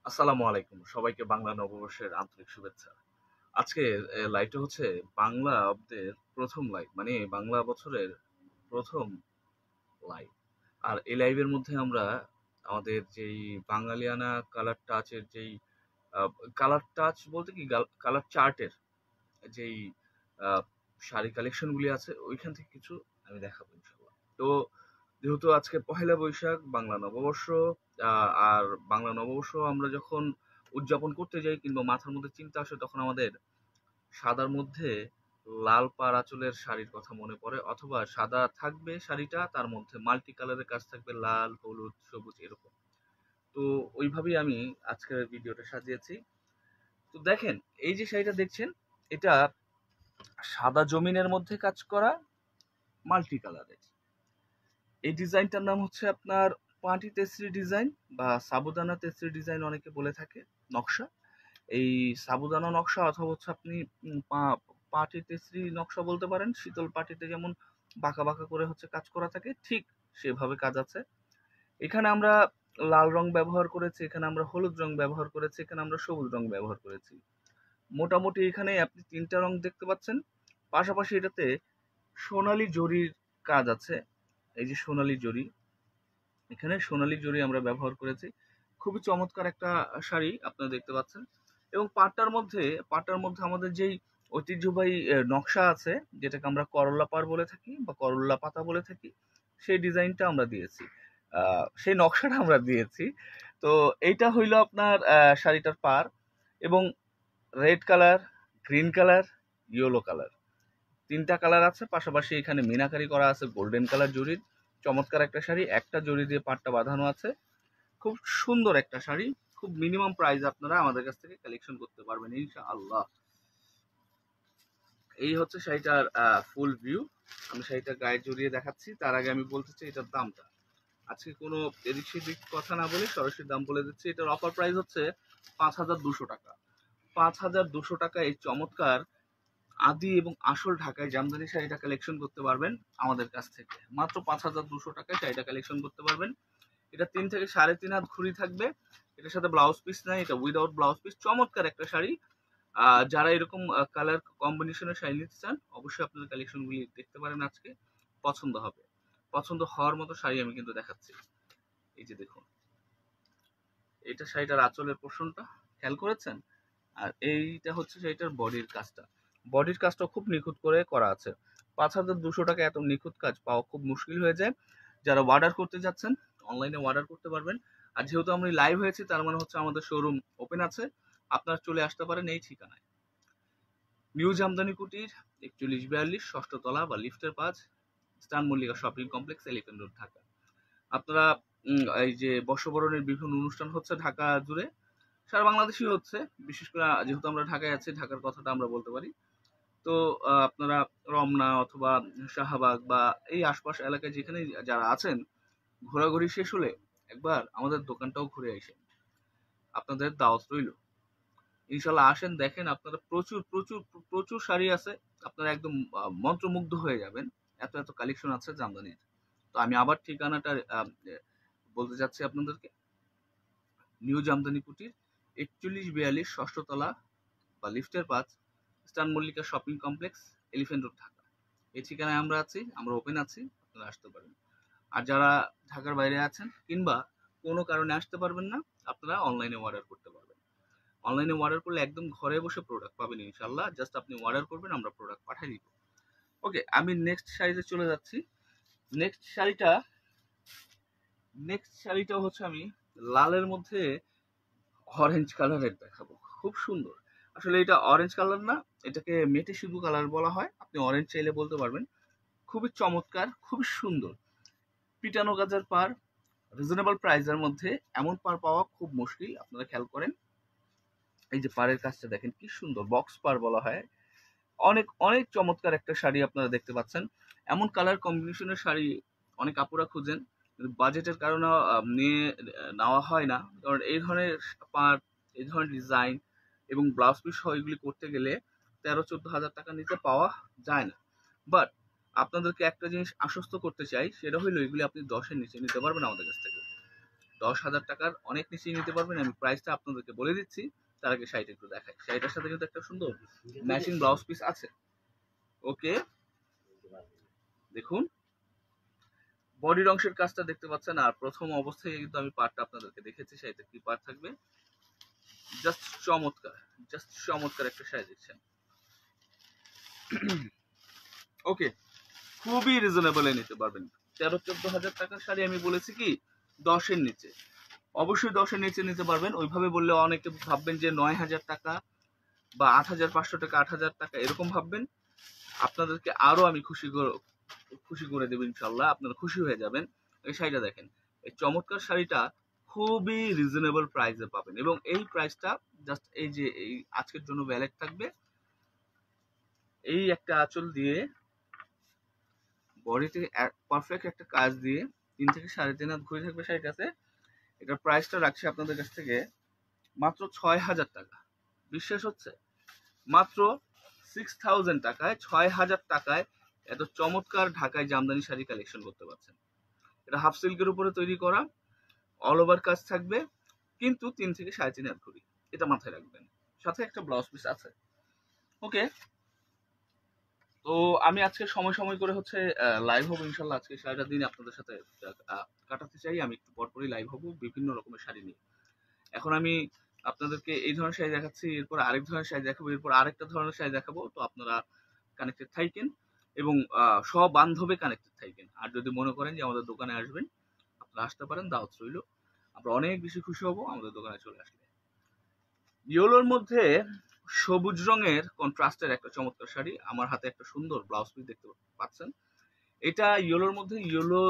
আসসালামু আলাইকুম, সবাইকে বাংলা নববর্ষের আন্তরিক শুভেচ্ছা। আজকে লাইভটা হচ্ছে বাংলা অব্দের প্রথম লাইভ, মানে বাংলা বছরের প্রথম লাইভ। আর এই লাইভের মধ্যে আমরা আমাদের যেই বাঙালিয়ানা কালার টাচের যেই কালার টাচ বলতে কি কালার চার্টের যেই আহ, শাড়ি কালেকশনগুলি আছে ওইখান থেকে কিছু আমি দেখাবো ইনশাল্লাহ। তো যেহেতু আজকে পহেলা বৈশাখ বাংলা নববর্ষ, আর বাংলা নববর্ষ আমরা যখন উদযাপন করতে যাই কিংবা মাথার মধ্যে চিন্তা আসে তখন আমাদের সাদার মধ্যে লাল পাড় আঁচলের শাড়ির কথা মনে পড়ে, অথবা সাদা থাকবে শাড়িটা, তার মধ্যে মাল্টি কালারের কাজ থাকবে, লাল হলুদ সবুজ এরকম। তো ওইভাবেই আমি আজকের ভিডিওটা সাজিয়েছি। তো দেখেন, এই যে শাড়িটা দেখছেন, এটা সাদা জমিনের মধ্যে কাজ করা মাল্টি কালারের। এই ডিজাইনটার নাম হচ্ছে আপনার পাটি তেসরি ডিজাইন বা সাবুদানা তেসরি ডিজাইন অনেকে বলে থাকে, নকশা। এই সাবুদানা নকশা অথবা হচ্ছে আপনি পাটি তেসরি নকশা বলতে পারেন। শীতল পাটিতে যেমন বাঁকা বাঁকা করে হচ্ছে কাজ করা থাকে, ঠিক সেভাবে কাজ আছে। এখানে আমরা লাল রং ব্যবহার করেছি, এখানে আমরা হলুদ রং ব্যবহার করেছি, এখানে আমরা সবুজ রং ব্যবহার করেছি। মোটামুটি এখানে আপনি তিনটা রং দেখতে পাচ্ছেন। পাশাপাশি এটাতে সোনালী জরির কাজ আছে। এই যে সোনালী জরি, এখানে সোনালী জরি আমরা ব্যবহার করেছি। খুবই চমৎকার একটা শাড়ি আপনারা দেখতে পাচ্ছেন। এবং পাটটার মধ্যে আমাদের যেই ঐতিহ্যবাহী নকশা আছে, যেটাকে আমরা করল্লা পাড় বলে থাকি বা করল্লা পাতা বলে থাকি, সেই ডিজাইনটা আমরা দিয়েছি, সেই নকশাটা আমরা দিয়েছি। তো এইটা হইলো আপনার শাড়িটার পাড়। এবং red colour, green colour, yellow colour, তিনটা কালার আছে। পাশাপাশি এখানে মিনাকারি করা আছে গোল্ডেন কালার জরির। চমৎকার একটা শাড়ি, একটা জরি দিয়ে পাটটা বাঁধানো আছে। খুব সুন্দর একটা শাড়ি। খুব মিনিমাম প্রাইস আপনারা আমাদের কাছ থেকে কালেকশন করতে পারবেন ইনশাআল্লাহ। এই হচ্ছে শাড়িটার ফুল ভিউ। আমি শাড়িটা গায়ে জড়িয়ে দেখাচ্ছি, তার আগে আমি বলতে চাই এটার দামটা। আজকে কোনো এদিক সেদিক কথা না বলে সরাসরি দাম বলে দিচ্ছি। এটার অফার প্রাইস হচ্ছে 5,200 টাকা। 5,200 টাকা এই চমৎকার আদি এবং আসল ঢাকায় জামদানি শাড়িটা কালেকশন করতে পারবেন আমাদের কাছ থেকে। মাত্র 5,200 টাকায় শাড়িটা কালেকশন করতে পারবেন। এটা 3 থেকে 3.5 হাত ঘুড়ি থাকবে। এটার সাথে ব্লাউজ পিস নাই, এটা উইদাউট ব্লাউজ পিস। চমৎকার একটা শাড়ি। যারা এরকম কালার কম্বিনেশনের শাড়ি নিতে চান, অবশ্যই আপনাদের কালেকশনগুলি দেখতে পারেন আজকে। পছন্দ হবে। পছন্দ হওয়ার মতো শাড়ি আমি কিন্তু দেখাচ্ছি। এই যে দেখুন, এটা শাড়িটার আঁচলের পোর্শনটা খেয়াল করেছেন। আর এইটা হচ্ছে শাড়িটার বডির কাজটা। বডির কাজটা খুব নিখুঁত করে করা আছে। 5,200 টাকা এত নিখুঁত কাজ পাওয়া খুব মুশকিল হয়ে যায়। যারা অর্ডার করতে যাচ্ছেন, অনলাইনে অর্ডার করতে পারবেন। আর যেহেতু আমরা লাইভ হয়েছি, তার মানে হচ্ছে আমাদের শোরুম ওপেন আছে। আপনারা চলে আসতে পারেন এই ঠিকানায়। নিউ জামদানি কুটির, 4142 ষষ্ঠ তলা বা লিফটের 5, স্টান Mallika shopping complex, elephant road, Dhaka. আপনারা এই যে বর্ষবরণের বিভিন্ন অনুষ্ঠান হচ্ছে ঢাকা জুড়ে, সারা বাংলাদেশই হচ্ছে। বিশেষ করে যেহেতু আমরা ঢাকায় আছি, ঢাকার কথাটা আমরা বলতে পারি। তো আপনারা রমনা অথবা শাহবাগ বা এই আশপাশ এলাকায় যেখানে যারা আছেন, ঘোরাঘুরি শেষ হলে একবার আমাদের দোকানটাও ঘুরে আসেন। আপনাদের দাওয়াত রইল। ইনশাল্লাহ আসেন, দেখেন। আপনারা প্রচুর প্রচুর প্রচুর শাড়ি আছে। আপনারা একদম মন্ত্রমুগ্ধ হয়ে যাবেন। এত এত কালেকশন আছে জামদানির। তো আমি আবার ঠিকানাটা বলতে চাচ্ছি আপনাদেরকে। নিউ জামদানি কুটির, 4142 ষষ্ঠ তলা বা লিফটের 5, স্টান Mallika shopping complex, elephant road, Dhaka. এই ঠিকানায় আমরা আছি, আমরা ওপেন আছি, আপনারা আসতে পারেন। আর যারা ঢাকার বাইরে আছেন কিংবা কোনো কারণে আসতে পারবেন না, আপনারা অনলাইনে অর্ডার করতে পারবেন। অনলাইনে অর্ডার করলে একদম ঘরে বসে প্রোডাক্ট পাবেন ইনশাল্লাহ। জাস্ট আপনি অর্ডার করবেন, আমরা প্রোডাক্ট পাঠিয়ে দিব। ওকে, আমি নেক্সট শাড়িতে চলে যাচ্ছি। নেক্সট শাড়িটা নেক্সট শাড়িটা হচ্ছে আমি লালের মধ্যে অরেঞ্জ কালারের দেখাবো। খুব সুন্দর। আসলে এটা অরেঞ্জ কালার না, এটাকে মেটে শুধু কালার বলা হয়। আপনি অরেঞ্জ চাইলে বলতে পারবেন। খুবই চমৎকার, খুবই সুন্দর। পিটানো গাজার পার, রিজনেবল প্রাইসের মধ্যে এমন পার পাওয়া খুব মুশকিল। আপনারা খেয়াল করেন, এই যে পাড়ের কাজটা দেখেন কি সুন্দর, বক্স পার বলা হয়। অনেক অনেক চমৎকার একটা শাড়ি আপনারা দেখতে পাচ্ছেন। এমন কালার কম্বিনেশনের শাড়ি অনেক আপুরা খুঁজেন, কিন্তু বাজেটের কারণে নিয়ে নেওয়া হয় না। কারণ এই ধরনের পার্ট, এই ধরনের ডিজাইন এবং ব্লাউজ পিস সহ এগুলি করতে গেলে 13-14 হাজার টাকা নিচে পাওয়া যায় না। বাট আপনাদেরকে একটা জিনিস আশ্বস্ত করতে চাই, সেটা হলো এগুলি আপনি 10-এর নিচে নিতে পারবেন আমাদের কাছ থেকে। 10,000 টাকার অনেক নিচেই নিতে পারবেন। আমি প্রাইসটা আপনাদেরকে বলে দিচ্ছি, তার আগে শাড়িটা একটু দেখাই। শাড়িটার সাথে কিন্তু একটা সুন্দর ম্যাচিং ব্লাউজ পিস আছে। ওকে, দেখুন বডির অংশের কাজটা দেখতে পাচ্ছেন। আর প্রথম অবস্থায় কিন্তু আমি পার্টটা আপনাদেরকে দেখেছি, শাড়িতে কি পার্ট থাকবে। জাস্ট চমৎকার, জাস্ট চমৎকার একটা শাড়ি দেখছেন। ওকে, খুবই রিজনেবলে নিতে পারবেন। 13-14 হাজার টাকার শাড়ি আমি বলেছি কি 10-এর নিচে, অবশ্যই 10-এর নিচে নিতে পারবেন। ওইভাবে বললে অনেকে ভাববেন যে 9,000 টাকা বা 8,500 টাকা, 8,000 টাকা এরকম ভাববেন। আপনাদেরকে আরো আমি খুশি করে দেবো ইনশাল্লাহ, আপনারা খুশি হয়ে যাবেন। এই শাড়িটা দেখেন, এই চমৎকার শাড়িটা খুবই রিজনেবল প্রাইসে পাবেন, এবং এই প্রাইসটা জাস্ট এই যে এই আজকের জন্য ভ্যালিড থাকবে। এই একটা আঁচল দিয়ে বডিতে পারফেক্ট একটা কাজ দিয়ে 3 থেকে 3.5 হাত ঘুরে থাকবে শাড়িটাতে। এটার প্রাইসটা রাখছি আপনাদের কাছ থেকে মাত্র 6,000 টাকা। বিশ্বাস হচ্ছে? মাত্র 6,000 টাকায়, 6,000 টাকায় এত চমৎকার ঢাকায় জামদানি শাড়ি কালেকশন করতে পারছেন। এটা হাফ সিল্কের উপরে তৈরি করা, অল ওভার কাজ থাকবে, কিন্তু 3 থেকে 3.5 হাত ঘুরি, এটা মাথায় রাখবেন। সাথে একটা ব্লাউজ পিস আছে। ওকে, তো আমি আজকে সময় সময় করে হচ্ছে লাইভ হবো ইনশাল্লাহ। আজকে সারাটা দিন আপনাদের সাথে কাটাতে চাই। আমি একটু পরপরই লাইভ হবো বিভিন্ন রকমের শাড়ি নিয়ে। এখন আমি আপনাদেরকে এই ধরনের শাড়ি দেখাচ্ছি, এরপর আরেক ধরনের শাড়ি দেখাবো, এরপর আরেকটা ধরনের শাড়ি দেখাবো। তো আপনারা কানেক্টেড থাকেন এবং সবান্ধবে কানেক্টেড থাকেন। আর যদি মনে করেন যে আমাদের দোকানে আসবেন, আপনারা আসতে পারেন, দাওয়াত রইল। আমরা অনেক বেশি খুশি হব আমাদের দোকানে চলে আসলে। ইয়েলোর মধ্যে সবুজ রঙের কন্ট্রাস্টের একটা চমৎকার শাড়ি, আমার হাতে একটা সুন্দর ব্লাউজ পিস দেখতে পাচ্ছেন। এটা ইয়েলোর মধ্যে ইয়েলো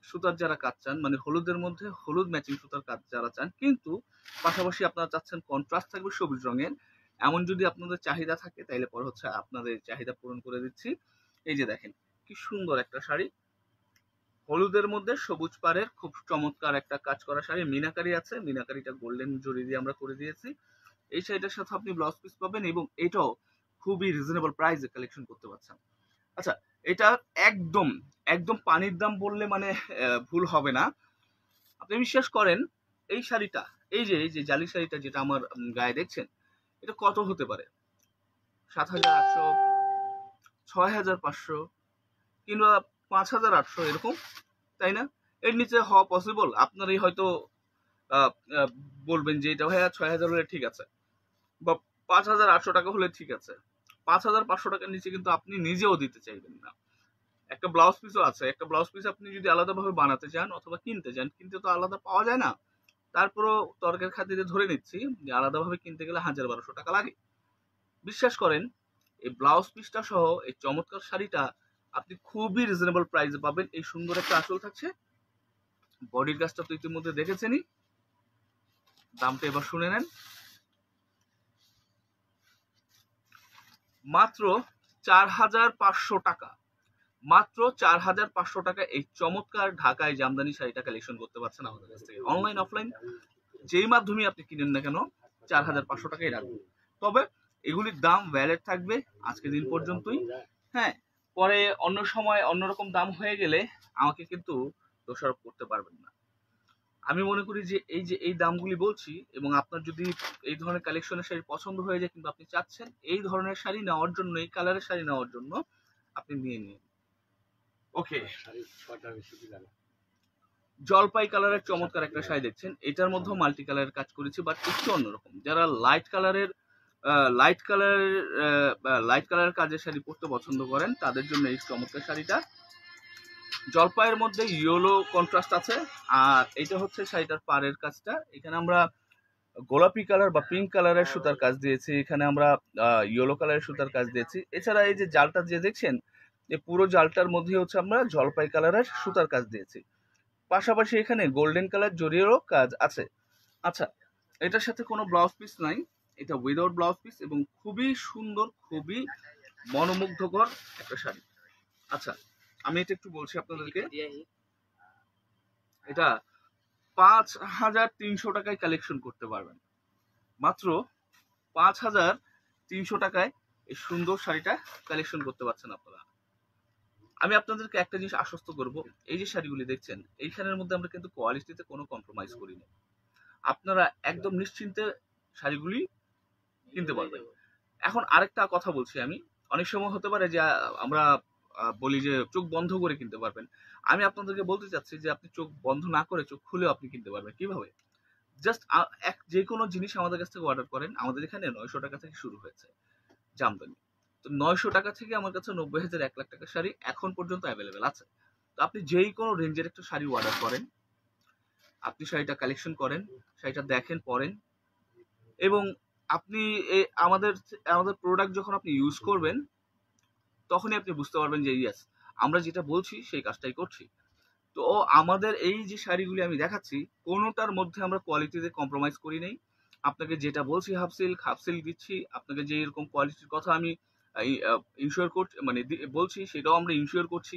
সুতার যারা কাজ চান, মানে হলুদের মধ্যে হলুদ ম্যাচিং সুতার কাজ যারা চান, কিন্তু পাশাপাশি আপনারা চাচ্ছেন কন্ট্রাস্ট থাকবে সবুজ রঙের, এমন যদি আপনাদের চাহিদা থাকে তাহলে পরে হচ্ছে আপনাদের চাহিদা পূরণ করে দিচ্ছি। এই যে দেখেন কি সুন্দর একটা শাড়ি, হলুদের মধ্যে সবুজ পাড়ের খুব চমৎকার একটা কাজ করা শাড়ি, মিনাকারি আছে, মিনাকারিটা গোল্ডেন জরি দিয়ে আমরা করে দিয়েছি। এই শাড়িটার সাথে আপনি ব্লাউজ পিস পাবেন, এবং এটাও খুবই রিজনেবল প্রাইসে কালেকশন করতে পারছেন। আচ্ছা, এটা একদম একদম পানির দাম বললে মানে ভুল হবে না। আপনি বিশ্বাস করেন, এই শাড়িটা, এই যে জালি শাড়িটা যেটা আমার গায়ে দেখছেন, এটা কত হতে পারে? 7,800, 6,500 কিংবা 5,800 এরকম, তাই না? এর নিচে হওয়া পসিবল? আপনারই হয়তো বলবেন যে এটা ভাইয়া 6,000 হলে ঠিক আছে, বা 5,800 টাকা হলে ঠিক আছে। 5,500 টাকার নিচে কিন্তু আপনি নিজেও দিতে চাইবেন না। একটা ব্লাউজ পিসও আছে, একটা ব্লাউজ পিস আপনি যদি আলাদাভাবে বানাতে চান অথবা কিনতে চান, কিনতে তো আলাদা পাওয়া যায় না, তারপরও তর্কের খাতিরে ধরে নিচ্ছি যে আলাদাভাবে কিনতে গেলে 1,000-1,200 টাকা লাগে। বিশ্বাস করেন, এই ব্লাউজ পিসটা সহ এই চমৎকার শাড়িটা আপনি খুবই রিজনেবল প্রাইসে পাবেন। এই সুন্দর একটা আঁচল থাকছে, বডির কাজটা তো ইতিমধ্যে দেখেছেনই, দামটা এবার শুনে নেন। মাত্র 4,500 টাকা, মাত্র 4,500 টাকা এই চমৎকার ঢাকায় জামদানি শাড়িটা কালেকশন করতে পারছেন আমাদের কাছ থেকে। অনলাইন অফলাইন যেই মাধ্যমে আপনি কিনেন না কেন 4,500 টাকাই রাখবো। তবে এগুলির দাম ভ্যালিড থাকবে আজকে দিন পর্যন্তই। হ্যাঁ, পরে অন্য সময় অন্যরকম দাম হয়ে গেলে আমাকে কিন্তু দোষারোপ করতে পারবেন না। আমি মনে করি যে এই দামগুলি বলছি, এবং আপনার যদি এই ধরনের কালেকশনের শাড়ি পছন্দ হয়ে যায় কিন্তু আপনি চাচ্ছেন এই ধরনের শাড়ি নেওয়ার জন্য, এই কালারের শাড়ি নেওয়ার জন্য, আপনি নিয়ে নিন। ওকে, জলপাই কালারের চমৎকার একটা শাড়ি দেখছেন, এটার মধ্যেও মাল্টি কালারের কাজ করেছি, বাট একটু অন্যরকম। যারা লাইট কালারের কাজের শাড়ি পরতে পছন্দ করেন তাদের জন্য এই চমৎকার শাড়িটা। জলপাইয়ের মধ্যে ইয়েলো কন্ট্রাস্ট আছে, আর এটা হচ্ছে শাড়িটার পাড়ের কাজটা। এখানে আমরা গোলাপি কালার বা পিঙ্ক কালারের সুতার কাজ দিয়েছি, এখানে আমরা ইয়েলো কালারের সুতার কাজ দিয়েছি। এছাড়া এই যে জালটা যে দেখছেন, এই পুরো জালটার মধ্যে হচ্ছে আমরা জলপাই কালারের সুতার কাজ দিয়েছি, পাশাপাশি এখানে গোল্ডেন কালার জরিরও কাজ আছে। আচ্ছা, এটার সাথে কোনো ব্লাউজ পিস নাই, এটা উইদাউট ব্লাউজ পিস, এবং খুবই সুন্দর, খুবই মনোমুগ্ধকর একটা শাড়ি। আচ্ছা, আমি এটা একটু বলছি আপনাদেরকে, এটা 5,300 টাকায় কালেকশন করতে পারবেন। মাত্র 5,300 টাকায় এই সুন্দর শাড়িটা কালেকশন করতে পারছেন আপনারা। আমি আপনাদেরকে একটা জিনিস আশ্বস্ত করব, এই যে শাড়িগুলি দেখছেন এইখানের মধ্যে আমরা কিন্তু কোয়ালিটিতে কোনো কম্প্রোমাইজ করি না। আপনারা একদম নিশ্চিন্তে শাড়িগুলি কিনতে পারবেন। এখন আরেকটা কথা বলছি আমি, অনেক সময় হতে পারে যে আমরা বলি যে চোখ বন্ধ করে কিনতে পারবেন। আমি আপনাদেরকে বলতে চাচ্ছি যে আপনি চোখ বন্ধ না করে চোখ খুলেও আপনি কিনতে পারবেন। কিভাবে? জাস্ট যে কোনো জিনিস আমাদের কাছ থেকে অর্ডার করেন, আমাদের এখানে 900 টাকা থেকে শুরু হয়েছে জামদানি। তো 900 টাকা থেকে আমার কাছে 90,000 1 লাখ টাকার শাড়ি এখন পর্যন্ত অ্যাভেলেবেল আছে। তো আপনি যেই কোনো রেঞ্জের একটা শাড়ি অর্ডার করেন, আপনি শাড়িটা কালেকশন করেন, শাড়িটা দেখেন, পরেন, এবং আপনি আমাদের আমাদের প্রোডাক্ট যখন আপনি ইউজ করবেন তখনই আপনি বুঝতে পারবেন যে ইয়েস, আমরা যেটা বলছি সেই কাজটাই করছি। তো আমাদের এই যে শাড়িগুলি আমি দেখাচ্ছি কোনোটার মধ্যে আমরা কোয়ালিটিতে কম্প্রোমাইজ করি নাই। আপনাকে যেটা বলছি হাফ সিল্ক দিচ্ছি, আপনাকে যে এরকম কোয়ালিটির কথা আমি ইনশিওর করছি, মানে বলছি সেটাও আমরা ইনশিওর করছি।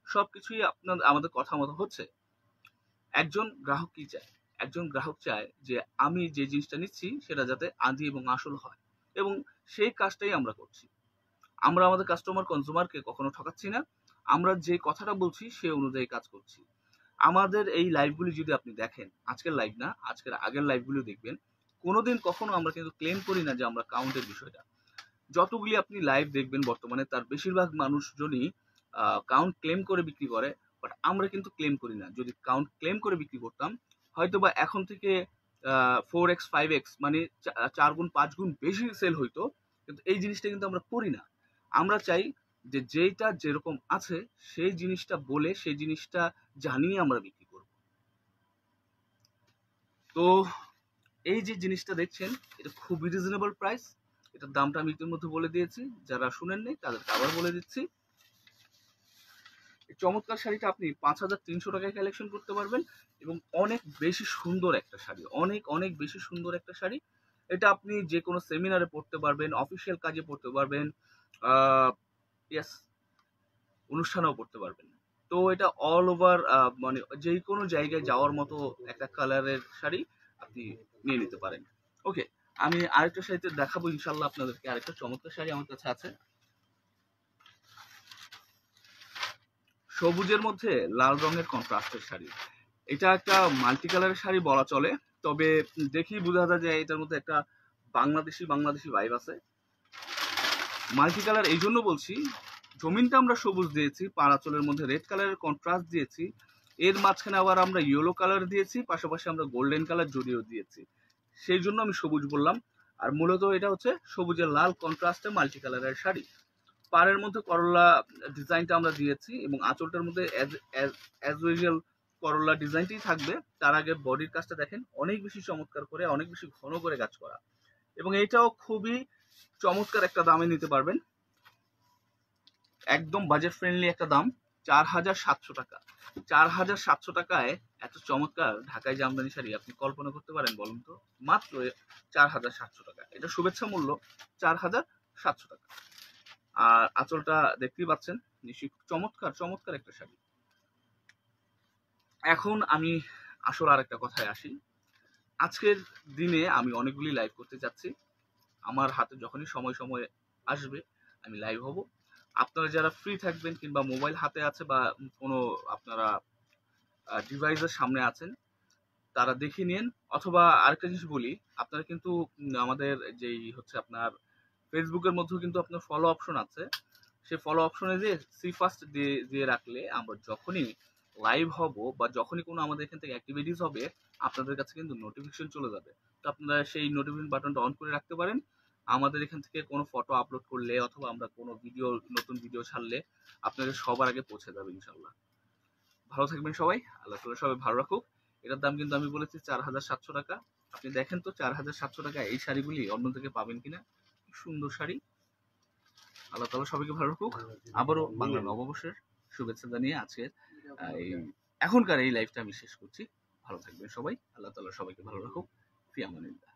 সবকিছুই আপনার আমাদের কথা মতো হচ্ছে। একজন গ্রাহক কি চায়? একজন গ্রাহক চায় যে আমি যে জিনিসটা নিচ্ছি সেটা যাতে আদি এবং আসল হয়, এবং সেই কাজটাই আমরা করছি। আমরা আমাদের কাস্টমার কনজিউমারকে কখনো ঠকাচ্ছি না। আমরা যে কথাটা বলছি সে অনুযায়ী কাজ করছি। আমাদের এই লাইভগুলি যদি আপনি দেখেন, আজকের লাইভ না, আজকের আগের লাইভগুলো দেখবেন, কোনোদিন কখনো আমরা কিন্তু ক্লেম করি না যে আমরা কাউন্টের বিষয়টা। যতগুলি আপনি লাইভ দেখবেন বর্তমানে তার বেশিরভাগ মানুষজনই কাউন্ট ক্লেম করে বিক্রি করে, বাট আমরা কিন্তু ক্লেম করি না। যদি কাউন্ট ক্লেম করে বিক্রি করতাম হয়তো বা এখন থেকে 4x 5x মানে 4 গুণ 5 গুণ বেশি সেল হইতো, কিন্তু এই জিনিসটা কিন্তু আমরা করি না। আমরা চাই যে যেটা যেরকম আছে সেই জিনিসটা বলে সেই জিনিসটা জানিয়ে আমরা বিক্রি করব। তো এই যে জিনিসটা দেখছেন এটা খুবই রিজনেবল প্রাইস। এটার দামটা আমি ইতিমধ্যে বলে দিয়েছি, যারা শুনেন নাই তাদেরকে আবার বলে দিচ্ছি। এই চমৎকার শাড়িটা আপনি 5,300 টাকায় কালেকশন করতে পারবেন, এবং অনেক বেশি সুন্দর একটা শাড়ি, অনেক অনেক বেশি সুন্দর একটা শাড়ি। এটা আপনি যে কোনো সেমিনারে পড়তে পারবেন, অফিসিয়াল কাজে পড়তে পারবেন, ইয়েস, অনুষ্ঠানেও পড়তে পারবেন। তো এটা অল ওভার মানে যে কোনো জায়গায় যাওয়ার মতো একটা কালারের শাড়ি আপনি নিয়ে নিতে পারেন। ওকে, আমি আরেকটা শাড়িতে দেখাবো ইনশাল্লাহ আপনাদেরকে। আরেকটা চমৎকার শাড়ি আমার কাছে আছে, সবুজের মধ্যে লাল রঙের কন্ট্রাস্টের শাড়ি। এটা একটা মাল্টি কালারের শাড়ি বলা চলে, তবে দেখি বোঝা যায় যে এটার মধ্যে একটা বাংলাদেশি ভাইব আছে। মাল্টি কালার এই জন্য বলছি, জমিনটা আমরা সবুজ দিয়েছি, পাড়াচলের মধ্যে রেড কালারের কন্ট্রাস্ট দিয়েছি, এর মাঝখানে আবার আমরা ইয়েলো কালার দিয়েছি, পাশাপাশি আমরা গোল্ডেন কালার জড়িয়েও দিয়েছি, সেই জন্য আমি সবুজ বললাম। আর মূলত এটা হচ্ছে সবুজের লাল কন্ট্রাস্টে মাল্টি কালারের শাড়ি। পাড়ের মধ্যে করলা ডিজাইনটা আমরা দিয়েছি, এবং আঁচলটার মধ্যে অ্যাজ ইউজুয়াল করলা ডিজাইনটাই থাকবে। তার আগে বডির কাজটা দেখেন, অনেক বেশি চমৎকার করে, অনেক বেশি ঘন করে কাজ করা, এবং এইটাও খুবই চমৎকার একটা দামে নিতে পারবেন। একদম বাজেট ফ্রেন্ডলি একটা দাম, 4,700 টাকা। 4,700 টাকায় এত চমৎকার ঢাকাই জামদানি শাড়ি আপনি কল্পনা করতে পারেন বলুন তো? মাত্র 4,700 টাকা, এটা শুভেচ্ছা মূল্য 4,700 টাকা। আর আঁচলটা দেখতেই পাচ্ছেন, নিশ্চয়ই চমৎকার চমৎকার একটা শাড়ি। এখন আমি আসল আর একটা কথায় আসি। আজকের দিনে আমি অনেকগুলি লাইভ করতে যাচ্ছি, আমার হাতে যখনই সময় আসবে আমি লাইভ হব। আপনারা যারা ফ্রি থাকবেন কিংবা মোবাইল হাতে আছে বা কোনো আপনারা ডিভাইসের সামনে আছেন তারা দেখে নিন, অথবা আরেকটা জিনিস বলি, আপনারা কিন্তু আমাদের যেই হচ্ছে আপনার ফেসবুকের মধ্যেও কিন্তু আপনার ফলো অপশন আছে, সেই ফলো অপশনে যে সি ফার্স্ট দিয়ে রাখলে আমরা যখনই লাইভ হব বা যখনই কোনো আমাদের এখান থেকে অ্যাক্টিভিটিস হবে আপনাদের কাছে কিন্তু নোটিফিকেশন চলে যাবে। তো আপনারা সেই নোটিফিকেশন বাটনটা অন করে রাখতে পারেন। আমাদের এখান থেকে কোনো ফটো আপলোড করলে অথবা আমরা কোনো নতুন ভিডিও ছাড়লে আপনাদের সবার আগে পৌঁছে যাবে ইনশাল্লাহ। ভালো থাকবেন সবাই, আল্লাহ তাআলা সবাই ভালো রাখুক। এটার দাম কিন্তু আমি বলেছি 4,700 টাকা। আপনি দেখেন তো 4,700 টাকা এই শাড়িগুলি অন্য থেকে পাবেন কিনা। সুন্দর শাড়ি। আল্লাহ তাআলা সবাইকে ভালো রাখুক। আবারও বাংলা নববর্ষের শুভেচ্ছা জানিয়ে আজকের এই এখনকার এই লাইভটা আমি শেষ করছি। ভালো থাকবেন সবাই, আল্লাহ তাআলা সবাইকে ভালো রাখুক। ফি আমানিল্লাহ।